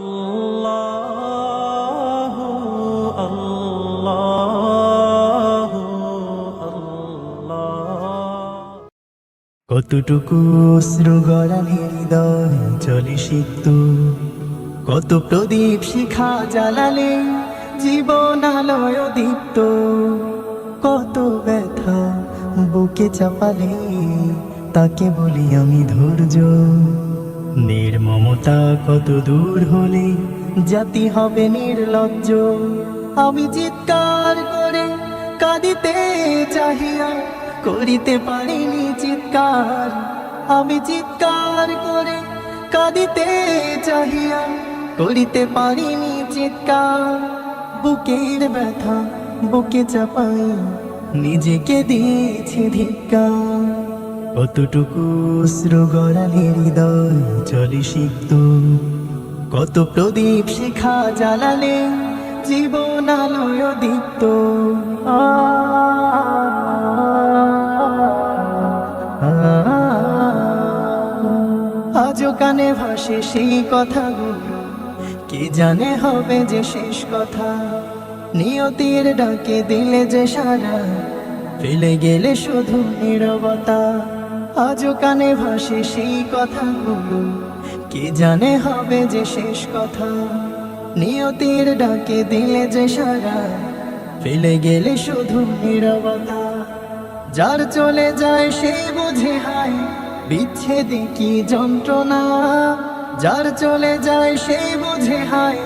আল্লাহু আল্লাহু আল্লাহ। কতটুকু অশ্রু গড়ালে হৃদয় চলে সিক্ত, কত প্রদীপ শিখা জ্বালালে জীবন আলোয় দীপ্ত, কত ব্যথা বুকে চাপালে তাকে বলি আমি ধৈর্য। নির্মমতা কত দূর হলে জাতি হবে নির্লজ্জ। আমি চিৎকার করে কাঁদিতে চাহিয়া করিতে পারিনি চিৎকার। আমি চিৎকার করে কাঁদিতে চাহিয়া করিতে পারিনি চিৎকার। বুকের ব্যথা বুকে চাপাই নিজেকে দিয়েছি ধিক্কার। কতটুকু অশ্রু গড়ালে হৃদয় চলে সিক্ত, কত প্রদীপ শিখা জ্বালালে জীবন আলোয় দীপ্ত। আজও কানে ভাসে সেই কথাগুলো, কে জানে হবে যে শেষ কথা। নিয়তির ডাকে দিলে যে সারা, ফেলে গেলে শুধু নীরবতা। আজও কানে ভাসে সেই কথাগুলো, কে জানে হবে যে শেষ কথা। নিয়তির ডাকে দিলে যে সারা, ফেলে গেলে শুধু নীরবতা। যার চলে যায় সে বুঝে হায় বিচ্ছেদে কি যন্ত্রণা। যার চলে যায় সে বুঝে হায়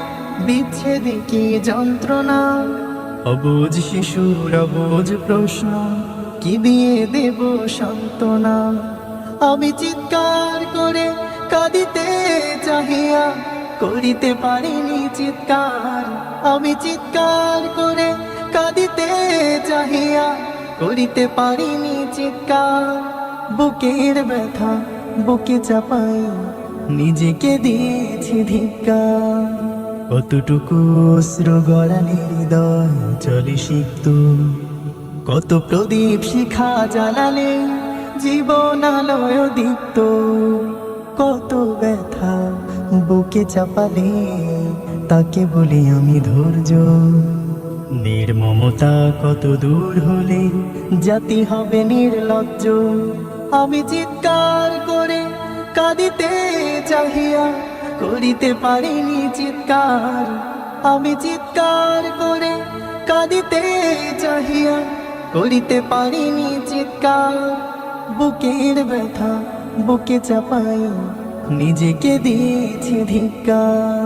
বিচ্ছেদে কি যন্ত্রণা। অবুঝ শিশুর অবুঝ প্রশ্ন, কি দিয়ে দেব সান্ত্বনা। আমি চিৎকার করে কাঁদিতে চাহিয়া করিতে পারিনি চিৎকার। আমি চিৎকার করে কাঁদিতে চাহিয়া করিতে পারিনি চিৎকার। বুকের ব্যথা বুকে চাপাই নিজেকে দিয়েছি ধিক্কার। কতটুকু অশ্রু গড়ালে হৃদয় চলে সিক্ত, কত প্রদীপ শিখা জ্বালালে জীবন আলোয় দীপ্ত। কত ব্যথা বুকে চাপালে তাকে বলি আমি ধৈর্য। নির্মমতা কত দূর হলে জাতি হবে নির্লজ্জ। আমি চিৎকার করে কাঁদিতে চাহিয়া করিতে পারিনি চিৎকার। আমি চিৎকার করে কাঁদিতে চাহিয়া করিতে পারিনি চিৎকার। বুকের ব্যথা বুকে চাপাই নিজেকে দিয়েছি ধিক্কার।